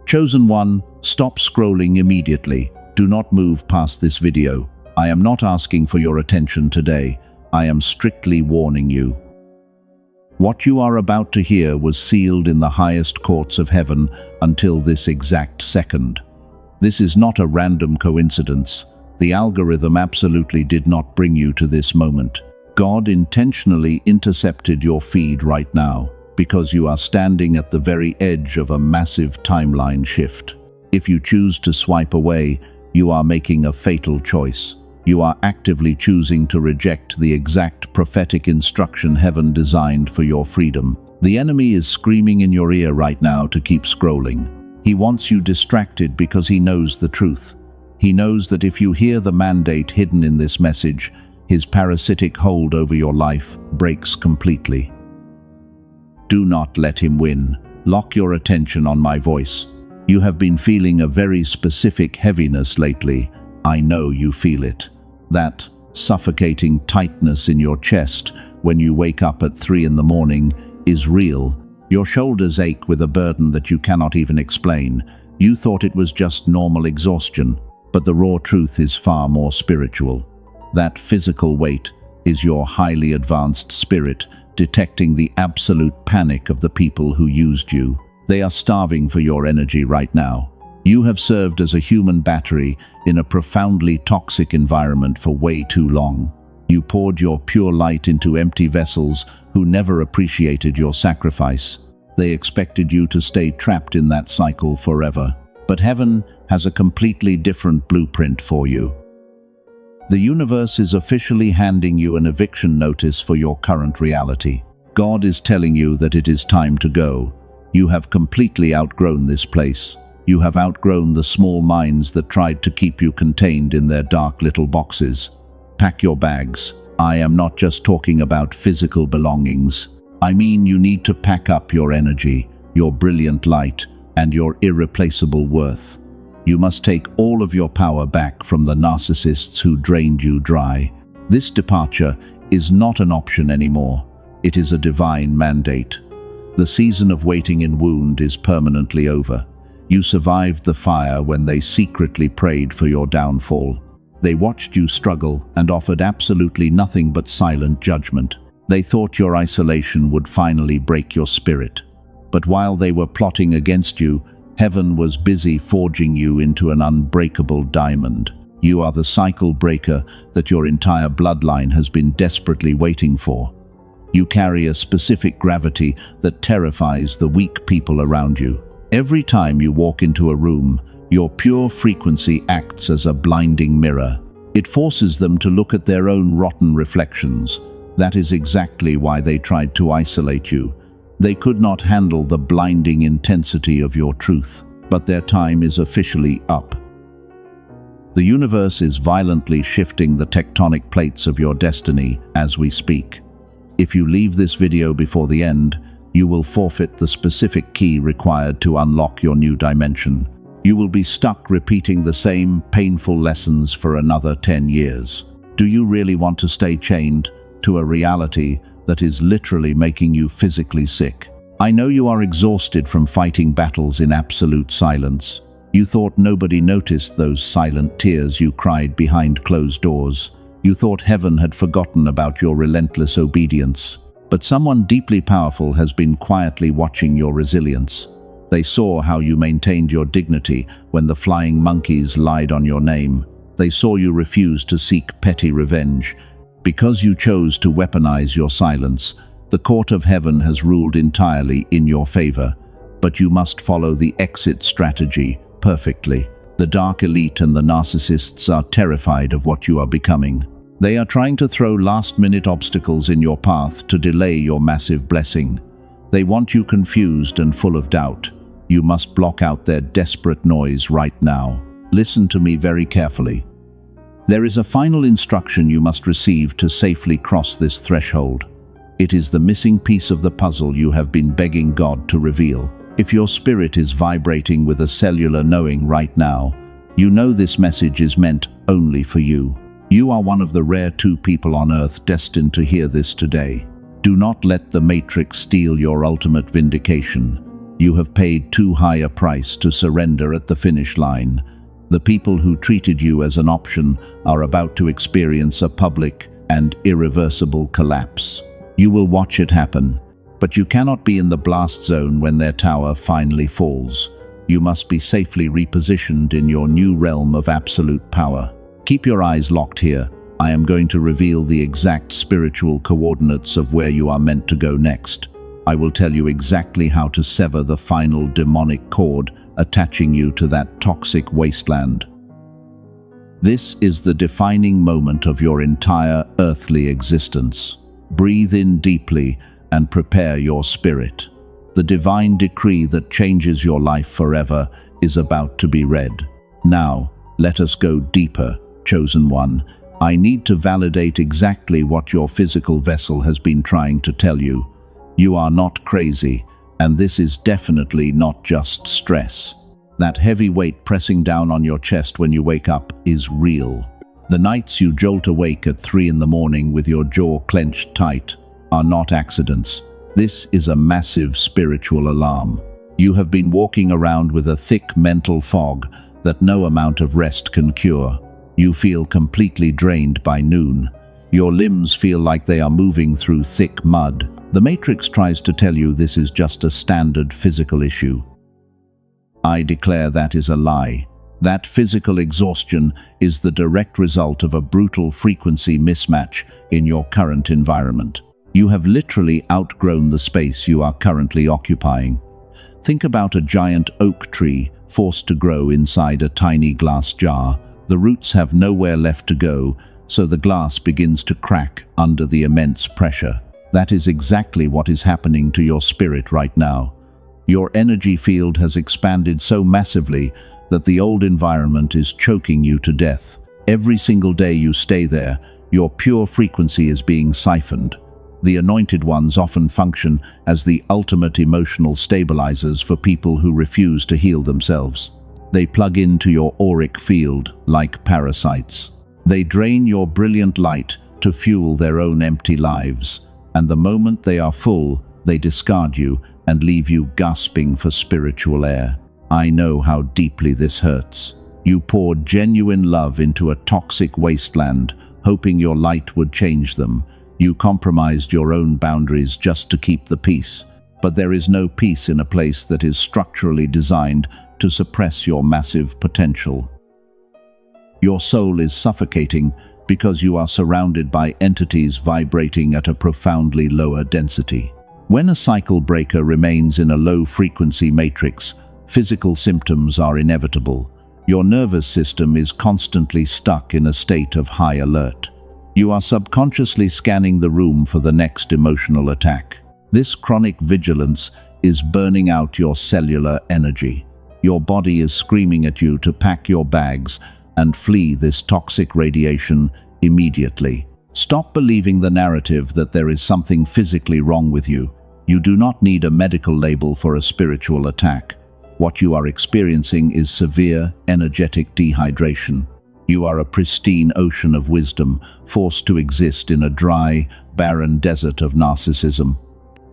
Chosen one, stop scrolling immediately. Do not move past this video. I am not asking for your attention today. I am strictly warning you. What you are about to hear was sealed in the highest courts of heaven until this exact second. This is not a random coincidence. The algorithm absolutely did not bring you to this moment. God intentionally intercepted your feed right now, because you are standing at the very edge of a massive timeline shift. If you choose to swipe away, you are making a fatal choice. You are actively choosing to reject the exact prophetic instruction heaven designed for your freedom. The enemy is screaming in your ear right now to keep scrolling. He wants you distracted because he knows the truth. He knows that if you hear the mandate hidden in this message, his parasitic hold over your life breaks completely. Do not let him win. Lock your attention on my voice. You have been feeling a very specific heaviness lately. I know you feel it. That suffocating tightness in your chest when you wake up at 3 in the morning is real. Your shoulders ache with a burden that you cannot even explain. You thought it was just normal exhaustion, but the raw truth is far more spiritual. That physical weight is your highly advanced spirit detecting the absolute panic of the people who used you. They are starving for your energy right now. You have served as a human battery in a profoundly toxic environment for way too long. You poured your pure light into empty vessels who never appreciated your sacrifice. They expected you to stay trapped in that cycle forever. But heaven has a completely different blueprint for you. The universe is officially handing you an eviction notice for your current reality. God is telling you that it is time to go. You have completely outgrown this place. You have outgrown the small minds that tried to keep you contained in their dark little boxes. Pack your bags. I am not just talking about physical belongings. I mean you need to pack up your energy, your brilliant light, and your irreplaceable worth. You must take all of your power back from the narcissists who drained you dry. This departure is not an option anymore. It is a divine mandate. The season of waiting in wound is permanently over. You survived the fire when they secretly prayed for your downfall. They watched you struggle and offered absolutely nothing but silent judgment. They thought your isolation would finally break your spirit. But while they were plotting against you, heaven was busy forging you into an unbreakable diamond. You are the cycle breaker that your entire bloodline has been desperately waiting for. You carry a specific gravity that terrifies the weak people around you. Every time you walk into a room, your pure frequency acts as a blinding mirror. It forces them to look at their own rotten reflections. That is exactly why they tried to isolate you. They could not handle the blinding intensity of your truth, but their time is officially up. The universe is violently shifting the tectonic plates of your destiny as we speak. If you leave this video before the end, you will forfeit the specific key required to unlock your new dimension. You will be stuck repeating the same painful lessons for another 10 years. Do you really want to stay chained to a reality that is literally making you physically sick? I know you are exhausted from fighting battles in absolute silence. You thought nobody noticed those silent tears you cried behind closed doors. You thought heaven had forgotten about your relentless obedience. But someone deeply powerful has been quietly watching your resilience. They saw how you maintained your dignity when the flying monkeys lied on your name. They saw you refuse to seek petty revenge. Because you chose to weaponize your silence, the court of heaven has ruled entirely in your favor. But you must follow the exit strategy perfectly. The dark elite and the narcissists are terrified of what you are becoming. They are trying to throw last-minute obstacles in your path to delay your massive blessing. They want you confused and full of doubt. You must block out their desperate noise right now. Listen to me very carefully. There is a final instruction you must receive to safely cross this threshold. It is the missing piece of the puzzle you have been begging God to reveal. If your spirit is vibrating with a cellular knowing right now, you know this message is meant only for you. You are one of the rare 2 people on earth destined to hear this today. Do not let the Matrix steal your ultimate vindication. You have paid too high a price to surrender at the finish line. The people who treated you as an option are about to experience a public and irreversible collapse. You will watch it happen, but you cannot be in the blast zone when their tower finally falls. You must be safely repositioned in your new realm of absolute power. Keep your eyes locked here. I am going to reveal the exact spiritual coordinates of where you are meant to go next. I will tell you exactly how to sever the final demonic cord attaching you to that toxic wasteland. This is the defining moment of your entire earthly existence. Breathe in deeply and prepare your spirit. The divine decree that changes your life forever is about to be read. Now, let us go deeper, chosen one. I need to validate exactly what your physical vessel has been trying to tell you. You are not crazy, and this is definitely not just stress. That heavy weight pressing down on your chest when you wake up is real. The nights you jolt awake at 3 in the morning with your jaw clenched tight are not accidents. This is a massive spiritual alarm. You have been walking around with a thick mental fog that no amount of rest can cure. You feel completely drained by noon. Your limbs feel like they are moving through thick mud. The Matrix tries to tell you this is just a standard physical issue. I declare that is a lie. That physical exhaustion is the direct result of a brutal frequency mismatch in your current environment. You have literally outgrown the space you are currently occupying. Think about a giant oak tree forced to grow inside a tiny glass jar. The roots have nowhere left to go, so the glass begins to crack under the immense pressure. That is exactly what is happening to your spirit right now. Your energy field has expanded so massively that the old environment is choking you to death. Every single day you stay there, your pure frequency is being siphoned. The anointed ones often function as the ultimate emotional stabilizers for people who refuse to heal themselves. They plug into your auric field like parasites. They drain your brilliant light to fuel their own empty lives, and the moment they are full, they discard you and leave you gasping for spiritual air. I know how deeply this hurts. You poured genuine love into a toxic wasteland, hoping your light would change them. You compromised your own boundaries just to keep the peace. But there is no peace in a place that is structurally designed to suppress your massive potential. Your soul is suffocating because you are surrounded by entities vibrating at a profoundly lower density. When a cycle breaker remains in a low-frequency matrix, physical symptoms are inevitable. Your nervous system is constantly stuck in a state of high alert. You are subconsciously scanning the room for the next emotional attack. This chronic vigilance is burning out your cellular energy. Your body is screaming at you to pack your bags and flee this toxic radiation immediately. Stop believing the narrative that there is something physically wrong with you. You do not need a medical label for a spiritual attack. What you are experiencing is severe, energetic dehydration. You are a pristine ocean of wisdom, forced to exist in a dry, barren desert of narcissism.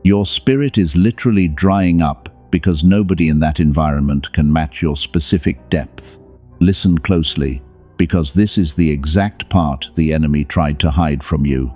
Your spirit is literally drying up because nobody in that environment can match your specific depth. Listen closely, because this is the exact part the enemy tried to hide from you.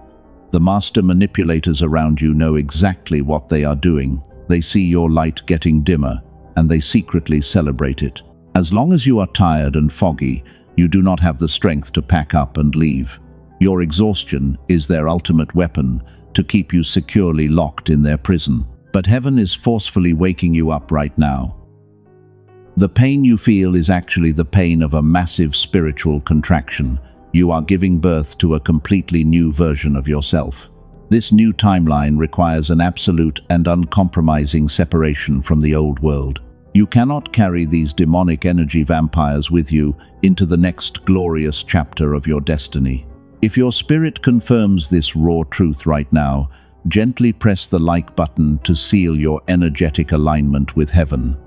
The master manipulators around you know exactly what they are doing. They see your light getting dimmer, and they secretly celebrate it. As long as you are tired and foggy, you do not have the strength to pack up and leave. Your exhaustion is their ultimate weapon to keep you securely locked in their prison. But heaven is forcefully waking you up right now. The pain you feel is actually the pain of a massive spiritual contraction. You are giving birth to a completely new version of yourself. This new timeline requires an absolute and uncompromising separation from the old world. You cannot carry these demonic energy vampires with you into the next glorious chapter of your destiny. If your spirit confirms this raw truth right now, gently press the like button to seal your energetic alignment with heaven.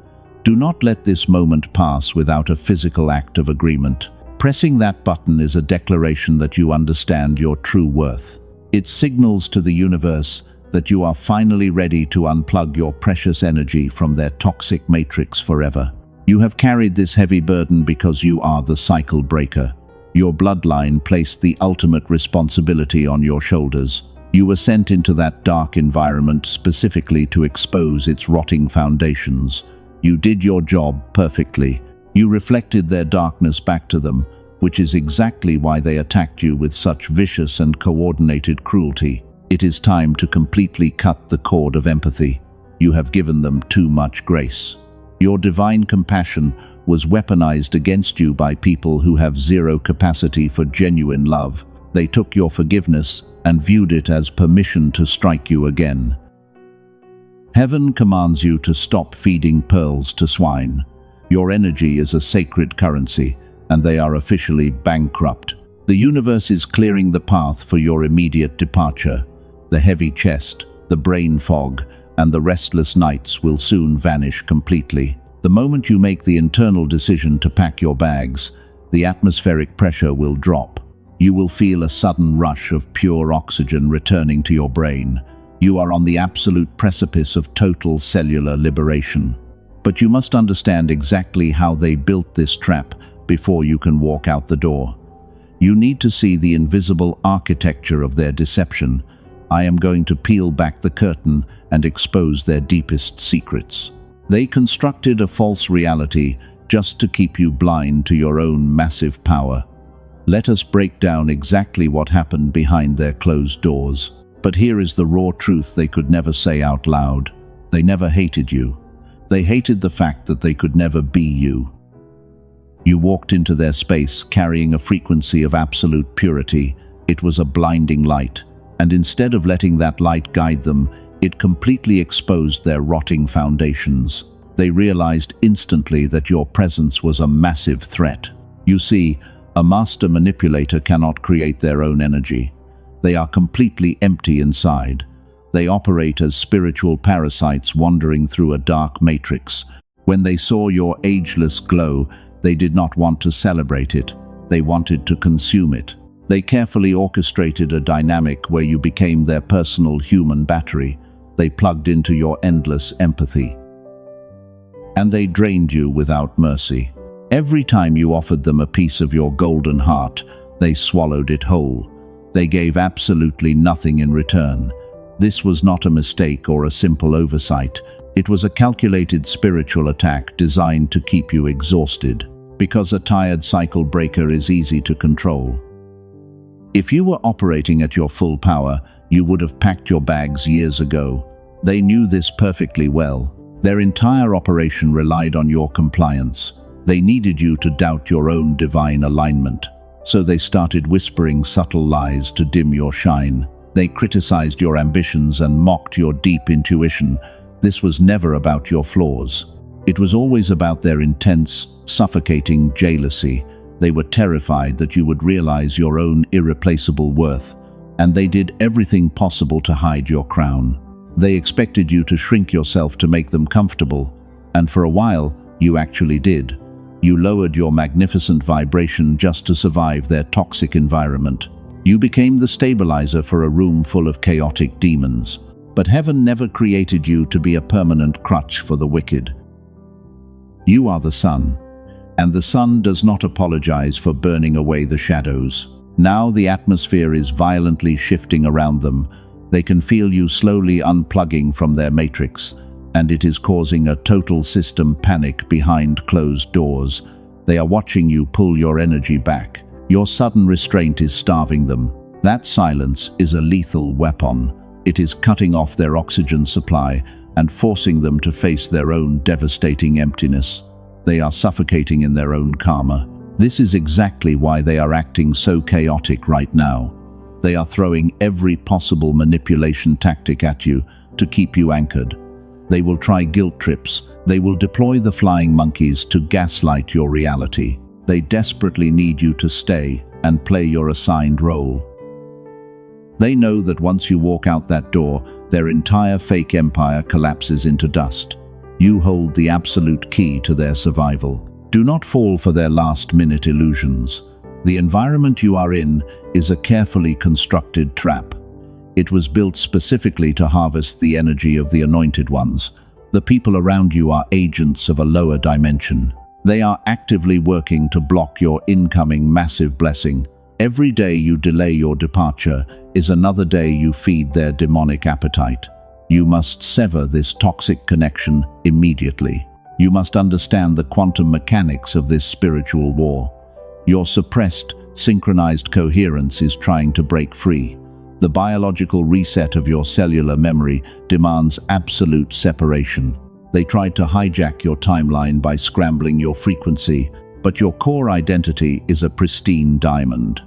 Do not let this moment pass without a physical act of agreement. Pressing that button is a declaration that you understand your true worth. It signals to the universe that you are finally ready to unplug your precious energy from their toxic matrix forever. You have carried this heavy burden because you are the cycle breaker. Your bloodline placed the ultimate responsibility on your shoulders. You were sent into that dark environment specifically to expose its rotting foundations. You did your job perfectly. You reflected their darkness back to them, which is exactly why they attacked you with such vicious and coordinated cruelty. It is time to completely cut the cord of empathy. You have given them too much grace. Your divine compassion was weaponized against you by people who have zero capacity for genuine love. They took your forgiveness and viewed it as permission to strike you again. Heaven commands you to stop feeding pearls to swine. Your energy is a sacred currency, and they are officially bankrupt. The universe is clearing the path for your immediate departure. The heavy chest, the brain fog, and the restless nights will soon vanish completely. The moment you make the internal decision to pack your bags, the atmospheric pressure will drop. You will feel a sudden rush of pure oxygen returning to your brain. You are on the absolute precipice of total cellular liberation. But you must understand exactly how they built this trap before you can walk out the door. You need to see the invisible architecture of their deception. I am going to peel back the curtain and expose their deepest secrets. They constructed a false reality just to keep you blind to your own massive power. Let us break down exactly what happened behind their closed doors. But here is the raw truth they could never say out loud. They never hated you. They hated the fact that they could never be you. You walked into their space carrying a frequency of absolute purity. It was a blinding light, and instead of letting that light guide them, it completely exposed their rotting foundations. They realized instantly that your presence was a massive threat. You see, a master manipulator cannot create their own energy. They are completely empty inside. They operate as spiritual parasites wandering through a dark matrix. When they saw your ageless glow, they did not want to celebrate it. They wanted to consume it. They carefully orchestrated a dynamic where you became their personal human battery. They plugged into your endless empathy. And they drained you without mercy. Every time you offered them a piece of your golden heart, they swallowed it whole. They gave absolutely nothing in return. This was not a mistake or a simple oversight. It was a calculated spiritual attack designed to keep you exhausted, because a tired cycle breaker is easy to control. If you were operating at your full power, you would have packed your bags years ago. They knew this perfectly well. Their entire operation relied on your compliance. They needed you to doubt your own divine alignment. So they started whispering subtle lies to dim your shine. They criticized your ambitions and mocked your deep intuition. This was never about your flaws. It was always about their intense, suffocating jealousy. They were terrified that you would realize your own irreplaceable worth, and they did everything possible to hide your crown. They expected you to shrink yourself to make them comfortable, and for a while, you actually did. You lowered your magnificent vibration just to survive their toxic environment. You became the stabilizer for a room full of chaotic demons. But heaven never created you to be a permanent crutch for the wicked. You are the sun, and the sun does not apologize for burning away the shadows. Now the atmosphere is violently shifting around them. They can feel you slowly unplugging from their matrix, and it is causing a total system panic behind closed doors. They are watching you pull your energy back. Your sudden restraint is starving them. That silence is a lethal weapon. It is cutting off their oxygen supply and forcing them to face their own devastating emptiness. They are suffocating in their own karma. This is exactly why they are acting so chaotic right now. They are throwing every possible manipulation tactic at you to keep you anchored. They will try guilt trips. They will deploy the flying monkeys to gaslight your reality. They desperately need you to stay and play your assigned role. They know that once you walk out that door, their entire fake empire collapses into dust. You hold the absolute key to their survival. Do not fall for their last-minute illusions. The environment you are in is a carefully constructed trap. It was built specifically to harvest the energy of the anointed ones. The people around you are agents of a lower dimension. They are actively working to block your incoming massive blessing. Every day you delay your departure is another day you feed their demonic appetite. You must sever this toxic connection immediately. You must understand the quantum mechanics of this spiritual war. Your suppressed, synchronized coherence is trying to break free. The biological reset of your cellular memory demands absolute separation. They tried to hijack your timeline by scrambling your frequency, but your core identity is a pristine diamond.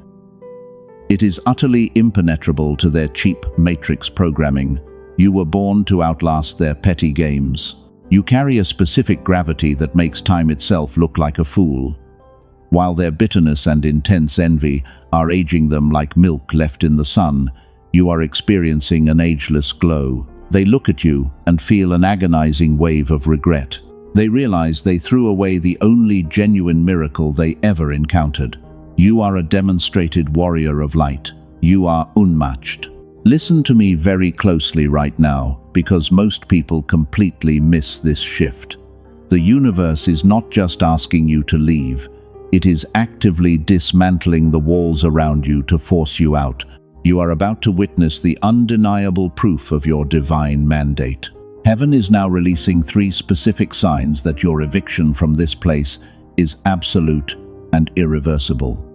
It is utterly impenetrable to their cheap matrix programming. You were born to outlast their petty games. You carry a specific gravity that makes time itself look like a fool. While their bitterness and intense envy are aging them like milk left in the sun, you are experiencing an ageless glow. They look at you and feel an agonizing wave of regret. They realize they threw away the only genuine miracle they ever encountered. You are a demonstrated warrior of light. You are unmatched. Listen to me very closely right now, because most people completely miss this shift. The universe is not just asking you to leave. It is actively dismantling the walls around you to force you out. You are about to witness the undeniable proof of your divine mandate. Heaven is now releasing 3 specific signs that your eviction from this place is absolute and irreversible.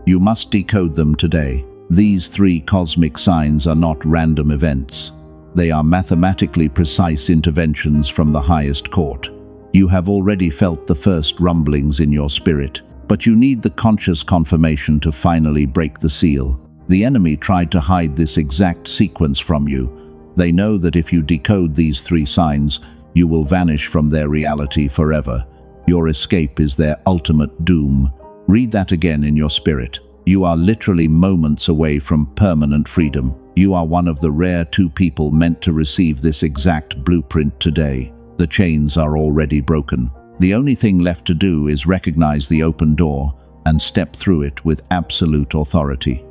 You must decode them today. These 3 cosmic signs are not random events. They are mathematically precise interventions from the highest court. You have already felt the first rumblings in your spirit, but you need the conscious confirmation to finally break the seal. The enemy tried to hide this exact sequence from you. They know that if you decode these 3 signs, you will vanish from their reality forever. Your escape is their ultimate doom. Read that again in your spirit. You are literally moments away from permanent freedom. You are one of the rare 2 people meant to receive this exact blueprint today. The chains are already broken. The only thing left to do is recognize the open door and step through it with absolute authority.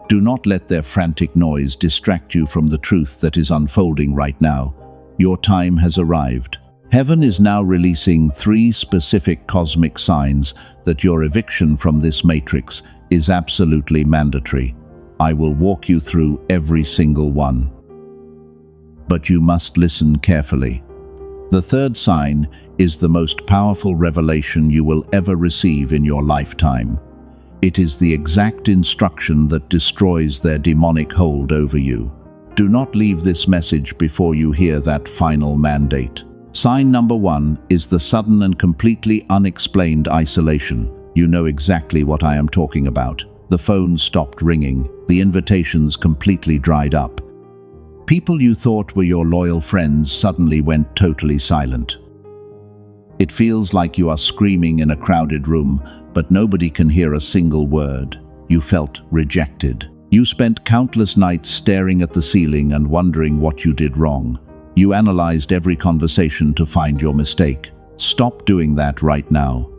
Do not let their frantic noise distract you from the truth that is unfolding right now. Your time has arrived. Heaven is now releasing 3 specific cosmic signs that your eviction from this matrix is absolutely mandatory. I will walk you through every single one. But you must listen carefully. The 3rd sign is the most powerful revelation you will ever receive in your lifetime. It is the exact instruction that destroys their demonic hold over you. Do not leave this message before you hear that final mandate. Sign number 1 is the sudden and completely unexplained isolation. You know exactly what I am talking about. The phone stopped ringing. The invitations completely dried up. People you thought were your loyal friends suddenly went totally silent. It feels like you are screaming in a crowded room, but nobody can hear a single word. You felt rejected. You spent countless nights staring at the ceiling and wondering what you did wrong. You analyzed every conversation to find your mistake. Stop doing that right now.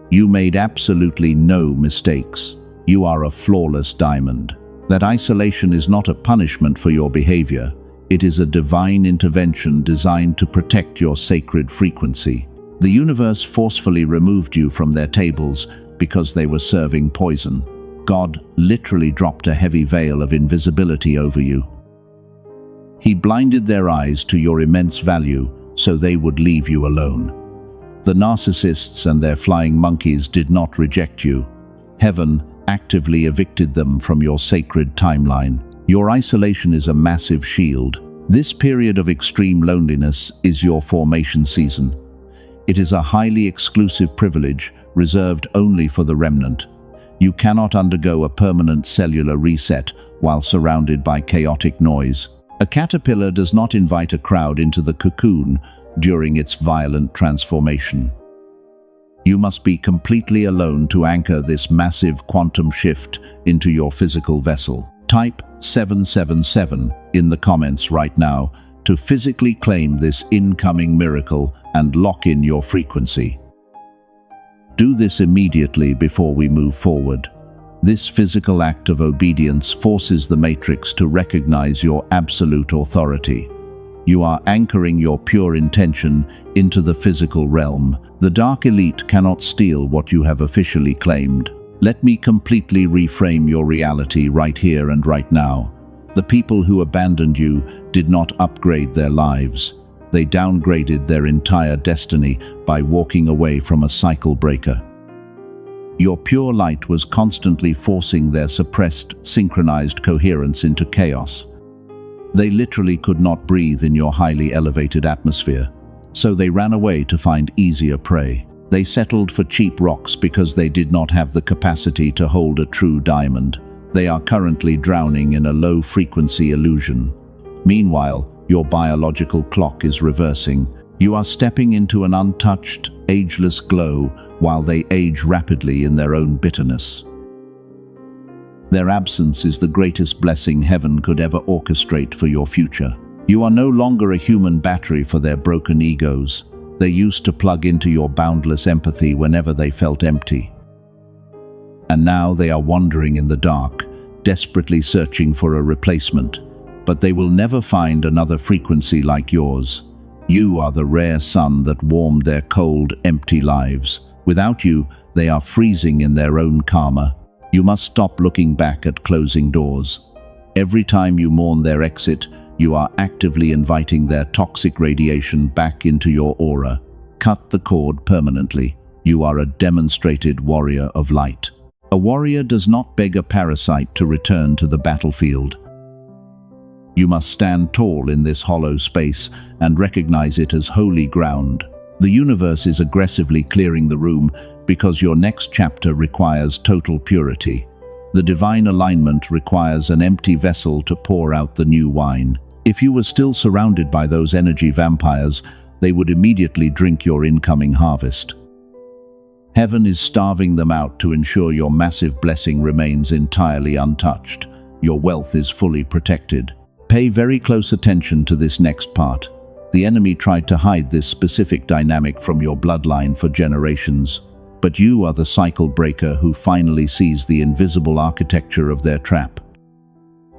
You made absolutely no mistakes. You are a flawless diamond. That isolation is not a punishment for your behavior. It is a divine intervention designed to protect your sacred frequency. The universe forcefully removed you from their tables because they were serving poison. God literally dropped a heavy veil of invisibility over you. He blinded their eyes to your immense value so they would leave you alone. The narcissists and their flying monkeys did not reject you. Heaven actively evicted them from your sacred timeline. Your isolation is a massive shield. This period of extreme loneliness is your formation season. It is a highly exclusive privilege reserved only for the remnant. You cannot undergo a permanent cellular reset while surrounded by chaotic noise. A caterpillar does not invite a crowd into the cocoon during its violent transformation. You must be completely alone to anchor this massive quantum shift into your physical vessel. Type 777 in the comments right now to physically claim this incoming miracle and lock in your frequency. Do this immediately before we move forward. This physical act of obedience forces the matrix to recognize your absolute authority. You are anchoring your pure intention into the physical realm. The dark elite cannot steal what you have officially claimed. Let me completely reframe your reality right here and right now. The people who abandoned you did not upgrade their lives. They downgraded their entire destiny by walking away from a cycle breaker. Your pure light was constantly forcing their suppressed, synchronized coherence into chaos. They literally could not breathe in your highly elevated atmosphere, so they ran away to find easier prey. They settled for cheap rocks because they did not have the capacity to hold a true diamond. They are currently drowning in a low-frequency illusion. Meanwhile, your biological clock is reversing. You are stepping into an untouched, ageless glow while they age rapidly in their own bitterness. Their absence is the greatest blessing heaven could ever orchestrate for your future. You are no longer a human battery for their broken egos. They used to plug into your boundless empathy whenever they felt empty. And now they are wandering in the dark, desperately searching for a replacement. But they will never find another frequency like yours. You are the rare sun that warmed their cold, empty lives. Without you, they are freezing in their own karma. You must stop looking back at closing doors. Every time you mourn their exit, you are actively inviting their toxic radiation back into your aura. Cut the cord permanently. You are a demonstrated warrior of light. A warrior does not beg a parasite to return to the battlefield. You must stand tall in this hollow space and recognize it as holy ground. The universe is aggressively clearing the room because your next chapter requires total purity. The divine alignment requires an empty vessel to pour out the new wine. If you were still surrounded by those energy vampires, they would immediately drink your incoming harvest. Heaven is starving them out to ensure your massive blessing remains entirely untouched. Your wealth is fully protected. Pay very close attention to this next part. The enemy tried to hide this specific dynamic from your bloodline for generations, but you are the cycle breaker who finally sees the invisible architecture of their trap.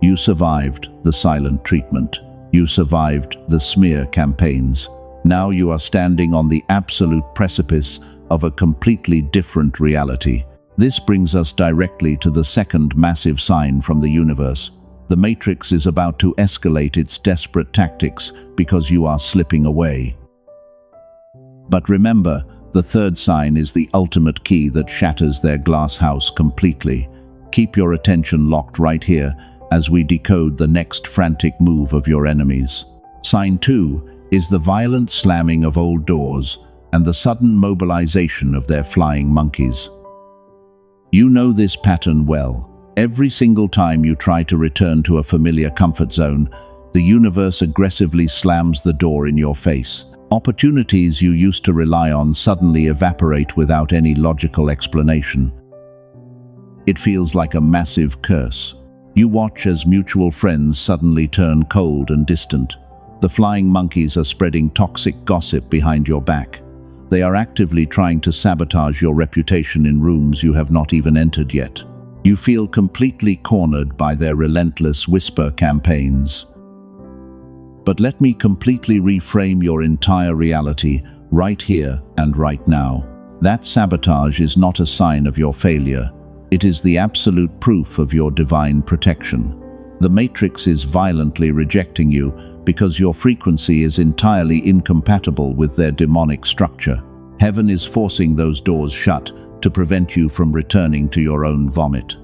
You survived the silent treatment. You survived the smear campaigns. Now you are standing on the absolute precipice of a completely different reality. This brings us directly to the second massive sign from the universe. The Matrix is about to escalate its desperate tactics because you are slipping away. But remember, the third sign is the ultimate key that shatters their glass house completely. Keep your attention locked right here as we decode the next frantic move of your enemies. Sign 2 is the violent slamming of old doors and the sudden mobilization of their flying monkeys. You know this pattern well. Every single time you try to return to a familiar comfort zone, the universe aggressively slams the door in your face. Opportunities you used to rely on suddenly evaporate without any logical explanation. It feels like a massive curse. You watch as mutual friends suddenly turn cold and distant. The flying monkeys are spreading toxic gossip behind your back. They are actively trying to sabotage your reputation in rooms you have not even entered yet. You feel completely cornered by their relentless whisper campaigns. But let me completely reframe your entire reality right here and right now. That sabotage is not a sign of your failure. It is the absolute proof of your divine protection. The Matrix is violently rejecting you because your frequency is entirely incompatible with their demonic structure. Heaven is forcing those doors shut to prevent you from returning to your own vomit.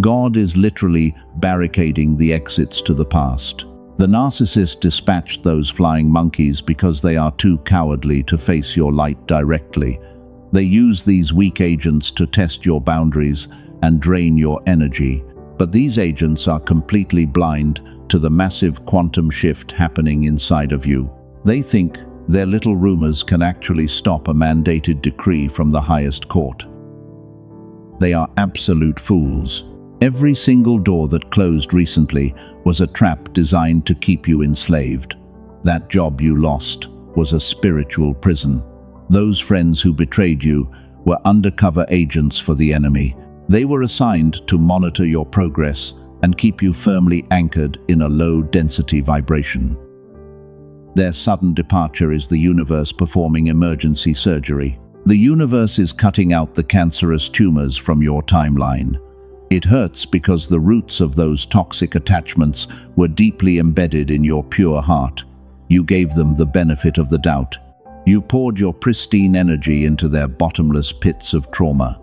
God is literally barricading the exits to the past. The narcissist dispatched those flying monkeys because they are too cowardly to face your light directly. They use these weak agents to test your boundaries and drain your energy. But these agents are completely blind to the massive quantum shift happening inside of you. They think their little rumors can actually stop a mandated decree from the highest court. They are absolute fools. Every single door that closed recently was a trap designed to keep you enslaved. That job you lost was a spiritual prison. Those friends who betrayed you were undercover agents for the enemy. They were assigned to monitor your progress and keep you firmly anchored in a low-density vibration. Their sudden departure is the universe performing emergency surgery. The universe is cutting out the cancerous tumors from your timeline. It hurts because the roots of those toxic attachments were deeply embedded in your pure heart. You gave them the benefit of the doubt. You poured your pristine energy into their bottomless pits of trauma.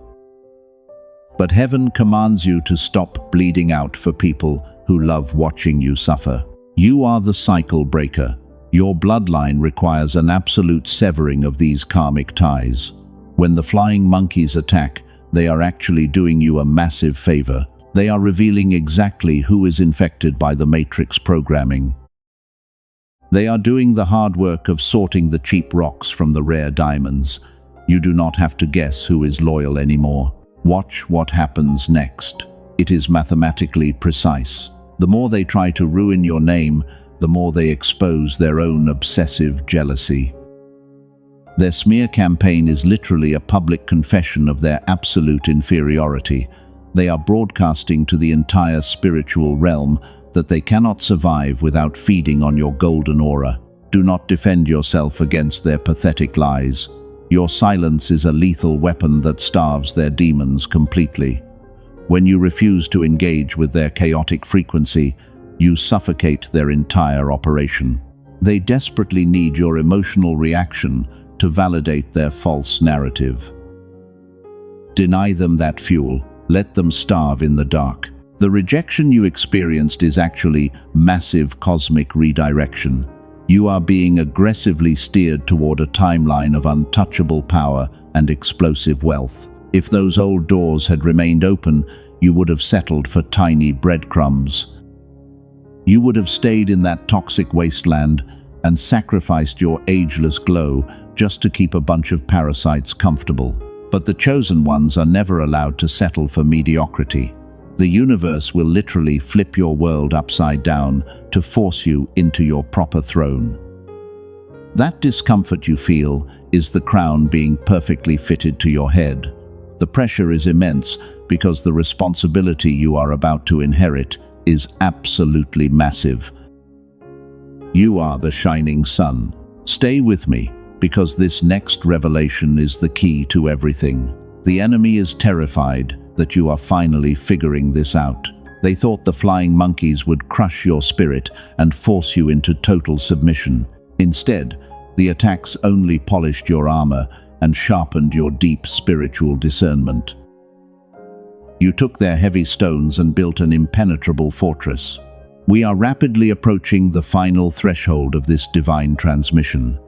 But heaven commands you to stop bleeding out for people who love watching you suffer. You are the cycle breaker. Your bloodline requires an absolute severing of these karmic ties. When the flying monkeys attack, they are actually doing you a massive favor. They are revealing exactly who is infected by the Matrix programming. They are doing the hard work of sorting the cheap rocks from the rare diamonds. You do not have to guess who is loyal anymore. Watch what happens next. It is mathematically precise. The more they try to ruin your name, the more they expose their own obsessive jealousy. Their smear campaign is literally a public confession of their absolute inferiority. They are broadcasting to the entire spiritual realm that they cannot survive without feeding on your golden aura. Do not defend yourself against their pathetic lies. Your silence is a lethal weapon that starves their demons completely. When you refuse to engage with their chaotic frequency, you suffocate their entire operation. They desperately need your emotional reaction to validate their false narrative. Deny them that fuel. Let them starve in the dark. The rejection you experienced is actually massive cosmic redirection. You are being aggressively steered toward a timeline of untouchable power and explosive wealth. If those old doors had remained open, you would have settled for tiny breadcrumbs. You would have stayed in that toxic wasteland and sacrificed your ageless glow just to keep a bunch of parasites comfortable. But the chosen ones are never allowed to settle for mediocrity. The universe will literally flip your world upside down to force you into your proper throne. That discomfort you feel is the crown being perfectly fitted to your head. The pressure is immense because the responsibility you are about to inherit is absolutely massive. You are the shining sun. Stay with me, because this next revelation is the key to everything. The enemy is terrified that you are finally figuring this out. They thought the flying monkeys would crush your spirit and force you into total submission. Instead, the attacks only polished your armor and sharpened your deep spiritual discernment. You took their heavy stones and built an impenetrable fortress. We are rapidly approaching the final threshold of this divine transmission.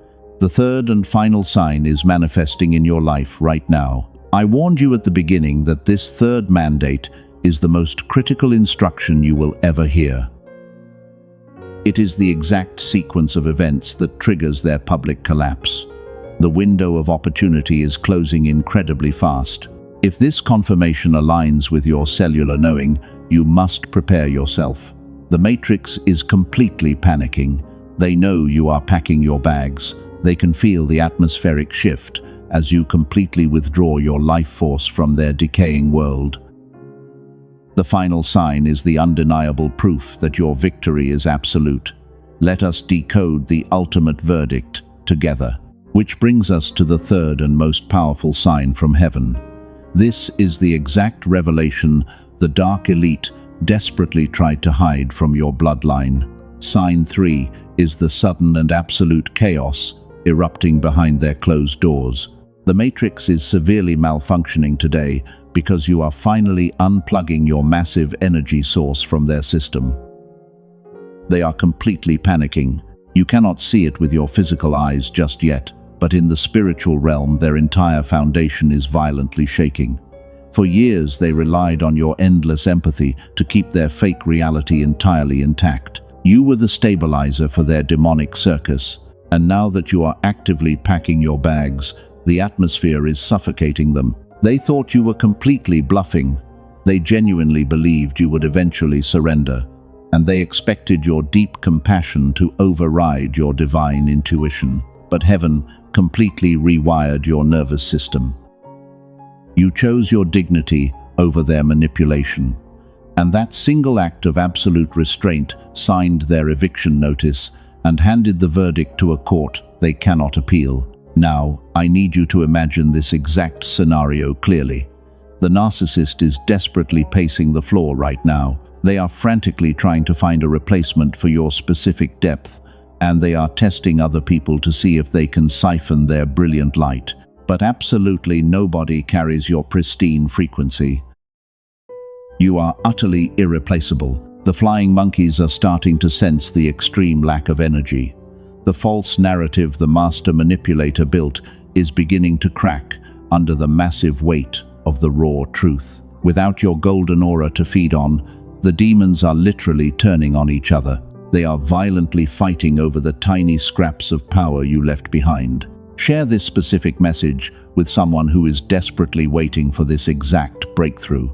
The third and final sign is manifesting in your life right now. I warned you at the beginning that this third mandate is the most critical instruction you will ever hear. It is the exact sequence of events that triggers their public collapse. The window of opportunity is closing incredibly fast. If this confirmation aligns with your cellular knowing, you must prepare yourself. The Matrix is completely panicking. They know you are packing your bags. They can feel the atmospheric shift as you completely withdraw your life force from their decaying world. The final sign is the undeniable proof that your victory is absolute. Let us decode the ultimate verdict together, which brings us to the third and most powerful sign from heaven. This is the exact revelation the dark elite desperately tried to hide from your bloodline. Sign 3 is the sudden and absolute chaos erupting behind their closed doors. The Matrix is severely malfunctioning today because you are finally unplugging your massive energy source from their system. They are completely panicking. You cannot see it with your physical eyes just yet, but in the spiritual realm their entire foundation is violently shaking. For years they relied on your endless empathy to keep their fake reality entirely intact. You were the stabilizer for their demonic circus, and now that you are actively packing your bags, the atmosphere is suffocating them. They thought you were completely bluffing. They genuinely believed you would eventually surrender, and they expected your deep compassion to override your divine intuition. But heaven completely rewired your nervous system. You chose your dignity over their manipulation. And that single act of absolute restraint signed their eviction notice and handed the verdict to a court they cannot appeal. Now, I need you to imagine this exact scenario clearly. The narcissist is desperately pacing the floor right now. They are frantically trying to find a replacement for your specific depth, and they are testing other people to see if they can siphon their brilliant light. But absolutely nobody carries your pristine frequency. You are utterly irreplaceable. The flying monkeys are starting to sense the extreme lack of energy. The false narrative the master manipulator built is beginning to crack under the massive weight of the raw truth. Without your golden aura to feed on, the demons are literally turning on each other. They are violently fighting over the tiny scraps of power you left behind. Share this specific message with someone who is desperately waiting for this exact breakthrough.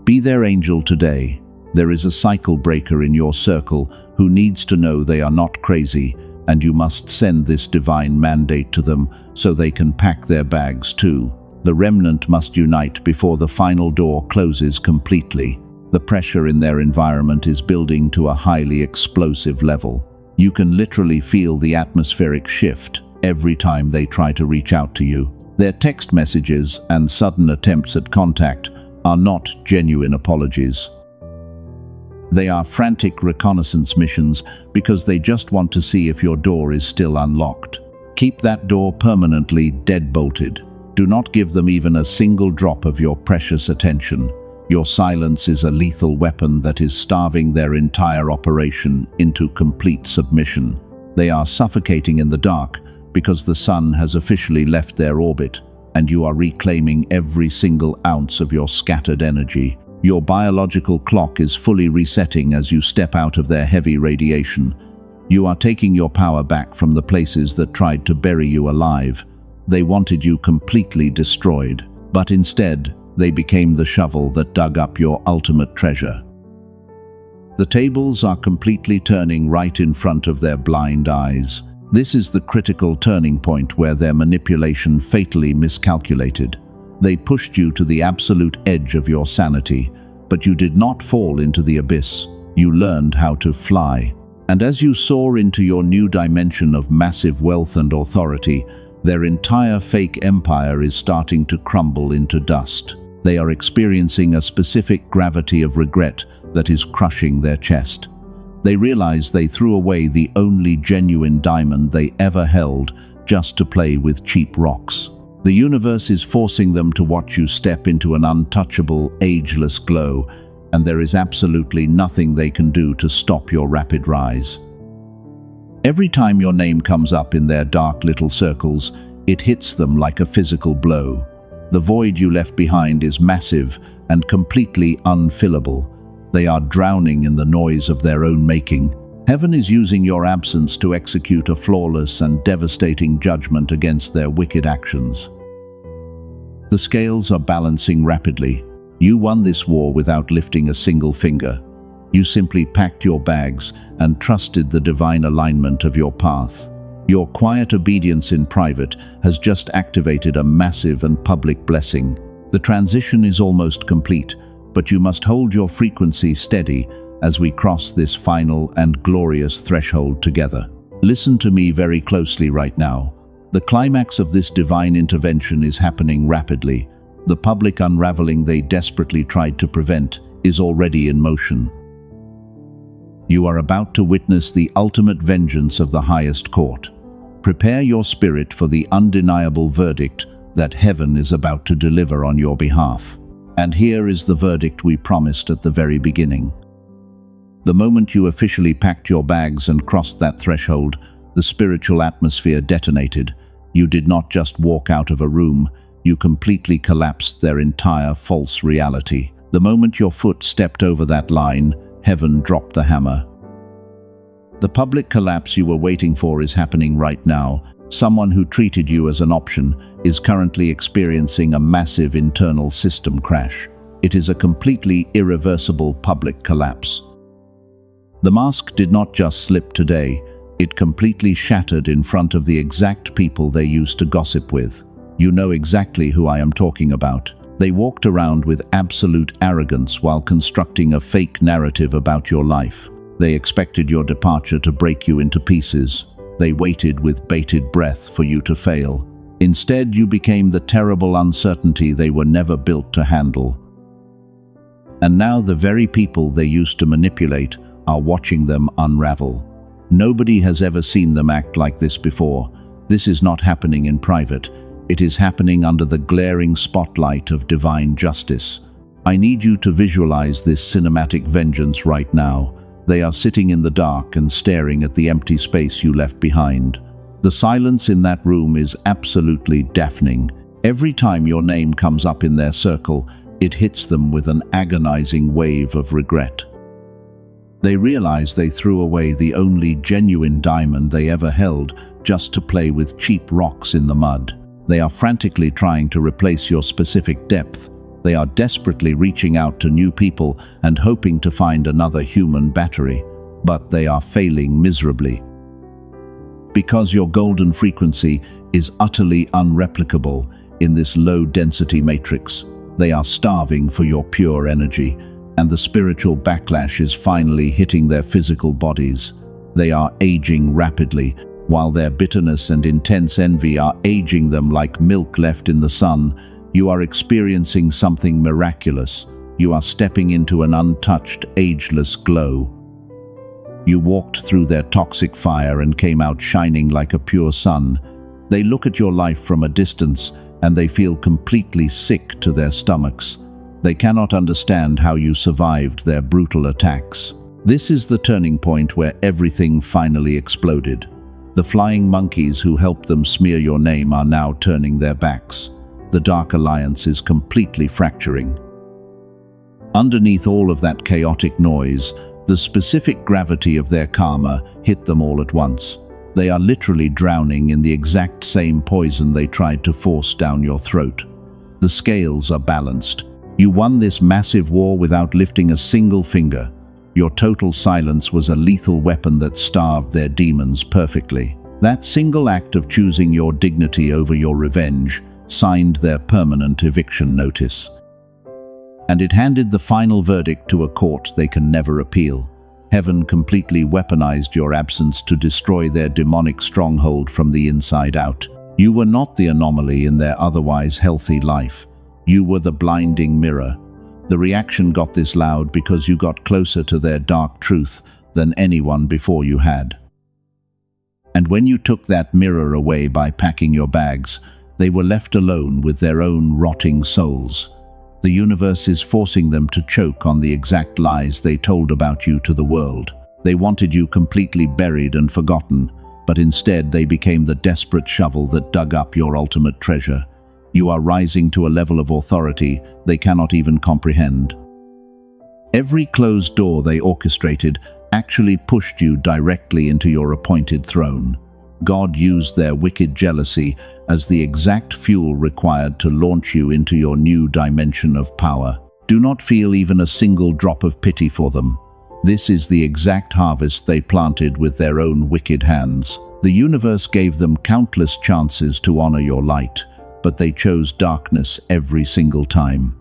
Be their angel today. There is a cycle breaker in your circle who needs to know they are not crazy, and you must send this divine mandate to them so they can pack their bags too. The remnant must unite before the final door closes completely. The pressure in their environment is building to a highly explosive level. You can literally feel the atmospheric shift every time they try to reach out to you. Their text messages and sudden attempts at contact are not genuine apologies. They are frantic reconnaissance missions because they just want to see if your door is still unlocked. Keep that door permanently deadbolted. Do not give them even a single drop of your precious attention. Your silence is a lethal weapon that is starving their entire operation into complete submission. They are suffocating in the dark because the sun has officially left their orbit, and you are reclaiming every single ounce of your scattered energy. Your biological clock is fully resetting as you step out of their heavy radiation. You are taking your power back from the places that tried to bury you alive. They wanted you completely destroyed, but instead, they became the shovel that dug up your ultimate treasure. The tables are completely turning right in front of their blind eyes. This is the critical turning point where their manipulation fatally miscalculated. They pushed you to the absolute edge of your sanity, but you did not fall into the abyss. You learned how to fly. And as you soar into your new dimension of massive wealth and authority, their entire fake empire is starting to crumble into dust. They are experiencing a specific gravity of regret that is crushing their chest. They realize they threw away the only genuine diamond they ever held just to play with cheap rocks. The universe is forcing them to watch you step into an untouchable, ageless glow, and there is absolutely nothing they can do to stop your rapid rise. Every time your name comes up in their dark little circles, it hits them like a physical blow. The void you left behind is massive and completely unfillable. They are drowning in the noise of their own making. Heaven is using your absence to execute a flawless and devastating judgment against their wicked actions. The scales are balancing rapidly. You won this war without lifting a single finger. You simply packed your bags and trusted the divine alignment of your path. Your quiet obedience in private has just activated a massive and public blessing. The transition is almost complete, but you must hold your frequency steady as we cross this final and glorious threshold together. Listen to me very closely right now. The climax of this divine intervention is happening rapidly. The public unraveling they desperately tried to prevent is already in motion. You are about to witness the ultimate vengeance of the highest court. Prepare your spirit for the undeniable verdict that heaven is about to deliver on your behalf. And here is the verdict we promised at the very beginning. The moment you officially packed your bags and crossed that threshold, the spiritual atmosphere detonated. You did not just walk out of a room, you completely collapsed their entire false reality. The moment your foot stepped over that line, heaven dropped the hammer. The public collapse you were waiting for is happening right now. Someone who treated you as an option is currently experiencing a massive internal system crash. It is a completely irreversible public collapse. The mask did not just slip today, it completely shattered in front of the exact people they used to gossip with. You know exactly who I am talking about. They walked around with absolute arrogance while constructing a fake narrative about your life. They expected your departure to break you into pieces. They waited with bated breath for you to fail. Instead, you became the terrible uncertainty they were never built to handle. And now the very people they used to manipulate are watching them unravel. Nobody has ever seen them act like this before. This is not happening in private. It is happening under the glaring spotlight of divine justice. I need you to visualize this cinematic vengeance right now. They are sitting in the dark and staring at the empty space you left behind. The silence in that room is absolutely deafening. Every time your name comes up in their circle, it hits them with an agonizing wave of regret. They realize they threw away the only genuine diamond they ever held just to play with cheap rocks in the mud. They are frantically trying to replace your specific depth. They are desperately reaching out to new people and hoping to find another human battery, but they are failing miserably. Because your golden frequency is utterly unreplicable in this low-density matrix, they are starving for your pure energy, and the spiritual backlash is finally hitting their physical bodies. They are aging rapidly, while their bitterness and intense envy are aging them like milk left in the sun. You are experiencing something miraculous. You are stepping into an untouched, ageless glow. You walked through their toxic fire and came out shining like a pure sun. They look at your life from a distance and they feel completely sick to their stomachs. They cannot understand how you survived their brutal attacks. This is the turning point where everything finally exploded. The flying monkeys who helped them smear your name are now turning their backs. The Dark Alliance is completely fracturing. Underneath all of that chaotic noise, the specific gravity of their karma hit them all at once. They are literally drowning in the exact same poison they tried to force down your throat. The scales are balanced. You won this massive war without lifting a single finger. Your total silence was a lethal weapon that starved their demons perfectly. That single act of choosing your dignity over your revenge signed their permanent eviction notice. And it handed the final verdict to a court they can never appeal. Heaven completely weaponized your absence to destroy their demonic stronghold from the inside out. You were not the anomaly in their otherwise healthy life. You were the blinding mirror. The reaction got this loud because you got closer to their dark truth than anyone before you had. And when you took that mirror away by packing your bags, they were left alone with their own rotting souls. The universe is forcing them to choke on the exact lies they told about you to the world. They wanted you completely buried and forgotten, but instead they became the desperate shovel that dug up your ultimate treasure. You are rising to a level of authority they cannot even comprehend. Every closed door they orchestrated actually pushed you directly into your appointed throne. God used their wicked jealousy as the exact fuel required to launch you into your new dimension of power. Do not feel even a single drop of pity for them. This is the exact harvest they planted with their own wicked hands. The universe gave them countless chances to honor your light, but they chose darkness every single time.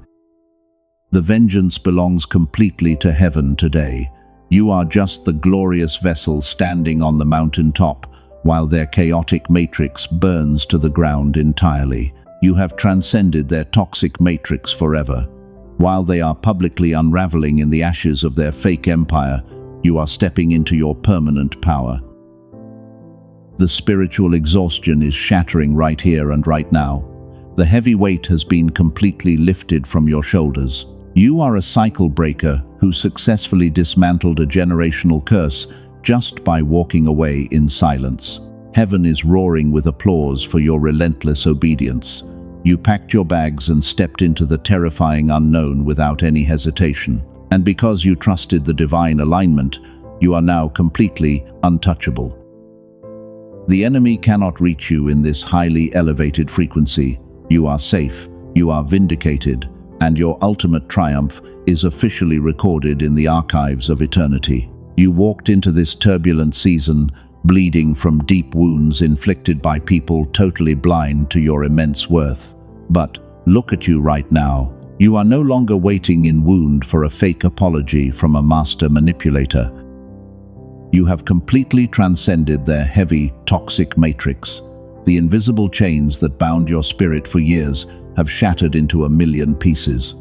The vengeance belongs completely to heaven today. You are just the glorious vessel standing on the mountaintop, while their chaotic matrix burns to the ground entirely. You have transcended their toxic matrix forever. While they are publicly unraveling in the ashes of their fake empire, you are stepping into your permanent power. The spiritual exhaustion is shattering right here and right now. The heavy weight has been completely lifted from your shoulders. You are a cycle breaker who successfully dismantled a generational curse just by walking away in silence. Heaven is roaring with applause for your relentless obedience. You packed your bags and stepped into the terrifying unknown without any hesitation. And because you trusted the divine alignment, you are now completely untouchable. The enemy cannot reach you in this highly elevated frequency. You are safe, you are vindicated, and your ultimate triumph is officially recorded in the archives of eternity. You walked into this turbulent season, bleeding from deep wounds inflicted by people totally blind to your immense worth. But Look at you right now. You are no longer waiting in wound for a fake apology from a master manipulator. You have completely transcended their heavy, toxic matrix. The invisible chains that bound your spirit for years have shattered into a million pieces.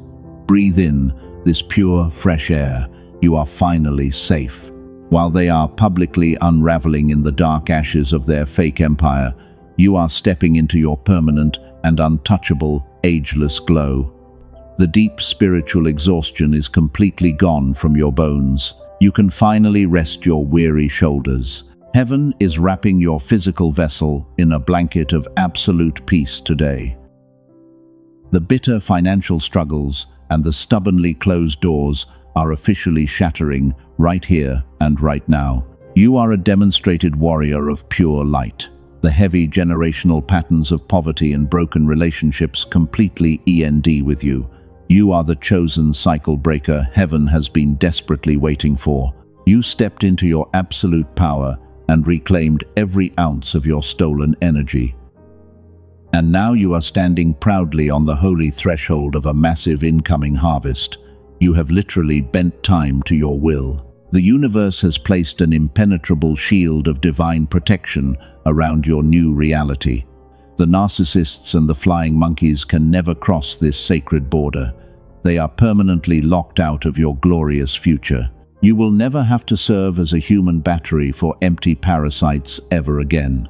Breathe in this pure, fresh air. You are finally safe. While they are publicly unraveling in the dark ashes of their fake empire, you are stepping into your permanent and untouchable, ageless glow. The deep spiritual exhaustion is completely gone from your bones. You can finally rest your weary shoulders. Heaven is wrapping your physical vessel in a blanket of absolute peace today. The bitter financial struggles and the stubbornly closed doors are officially shattering right here and right now. You are a demonstrated warrior of pure light. The heavy generational patterns of poverty and broken relationships completely end with you. You are the chosen cycle breaker heaven has been desperately waiting for. You stepped into your absolute power and reclaimed every ounce of your stolen energy. And now you are standing proudly on the holy threshold of a massive incoming harvest. You have literally bent time to your will. The universe has placed an impenetrable shield of divine protection around your new reality. The narcissists and the flying monkeys can never cross this sacred border. They are permanently locked out of your glorious future. You will never have to serve as a human battery for empty parasites ever again.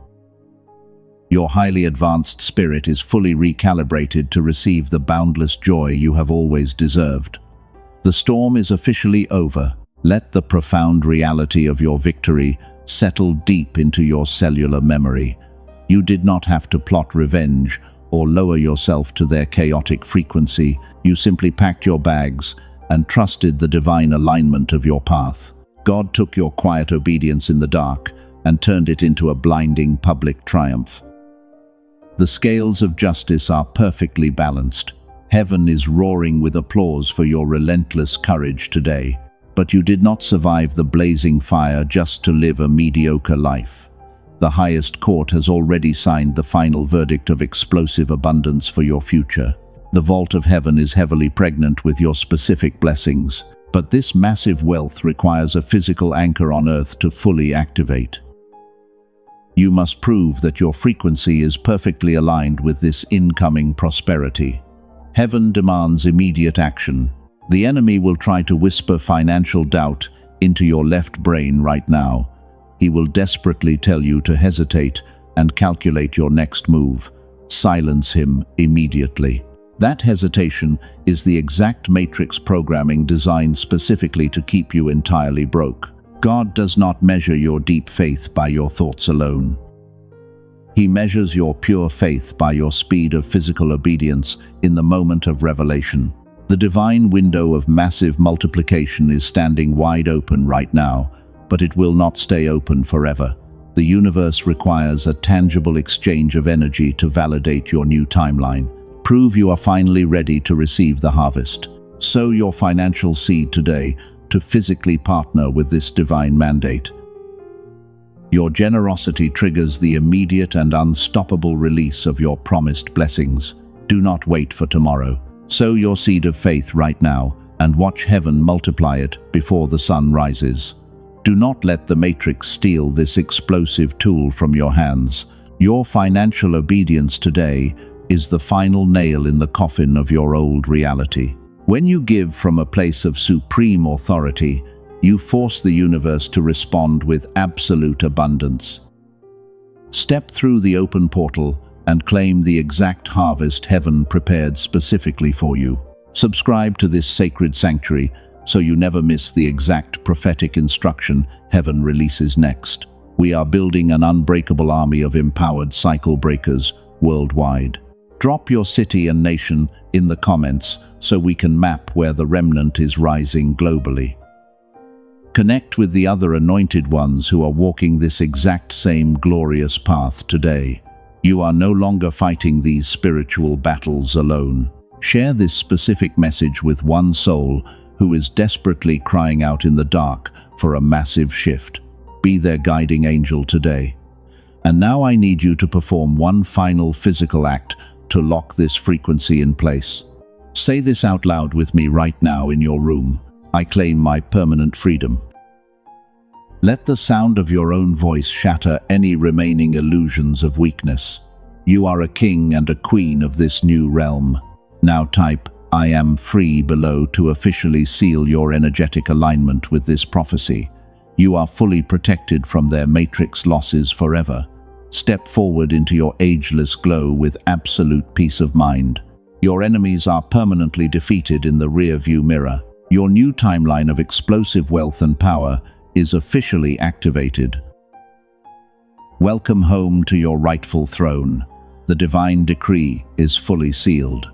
Your highly advanced spirit is fully recalibrated to receive the boundless joy you have always deserved. The storm is officially over. Let the profound reality of your victory settle deep into your cellular memory. You did not have to plot revenge or lower yourself to their chaotic frequency. You simply packed your bags and trusted the divine alignment of your path. God took your quiet obedience in the dark and turned it into a blinding public triumph. The scales of justice are perfectly balanced. Heaven is roaring with applause for your relentless courage today. But you did not survive the blazing fire just to live a mediocre life. The highest court has already signed the final verdict of explosive abundance for your future. The vault of heaven is heavily pregnant with your specific blessings, but this massive wealth requires a physical anchor on earth to fully activate. You must prove that your frequency is perfectly aligned with this incoming prosperity. Heaven demands immediate action. The enemy will try to whisper financial doubt into your left brain right now. He will desperately tell you to hesitate and calculate your next move. Silence him immediately. That hesitation is the exact matrix programming designed specifically to keep you entirely broke. God does not measure your deep faith by your thoughts alone. He measures your pure faith by your speed of physical obedience in the moment of revelation. The divine window of massive multiplication is standing wide open right now, but it will not stay open forever. The universe requires a tangible exchange of energy to validate your new timeline. Prove you are finally ready to receive the harvest. Sow your financial seed today to physically partner with this divine mandate. Your generosity triggers the immediate and unstoppable release of your promised blessings. Do not wait for tomorrow. Sow your seed of faith right now and watch heaven multiply it before the sun rises. Do not let the matrix steal this explosive tool from your hands. Your financial obedience today is the final nail in the coffin of your old reality. When you give from a place of supreme authority, you force the universe to respond with absolute abundance. Step through the open portal and claim the exact harvest heaven prepared specifically for you. Subscribe to this sacred sanctuary so you never miss the exact prophetic instruction heaven releases next. We are building an unbreakable army of empowered cycle breakers worldwide. Drop your city and nation in the comments so we can map where the remnant is rising globally. Connect with the other anointed ones who are walking this exact same glorious path today. You are no longer fighting these spiritual battles alone. Share this specific message with one soul who is desperately crying out in the dark for a massive shift. Be their guiding angel today. And now I need you to perform one final physical act to lock this frequency in place. Say this out loud with me right now in your room. I claim my permanent freedom. Let the sound of your own voice shatter any remaining illusions of weakness. You are a king and a queen of this new realm. Now type, "I am free" below to officially seal your energetic alignment with this prophecy. You are fully protected from their matrix losses forever. Step forward into your ageless glow with absolute peace of mind. Your enemies are permanently defeated in the rear-view mirror. Your new timeline of explosive wealth and power is officially activated. Welcome home to your rightful throne. The divine decree is fully sealed.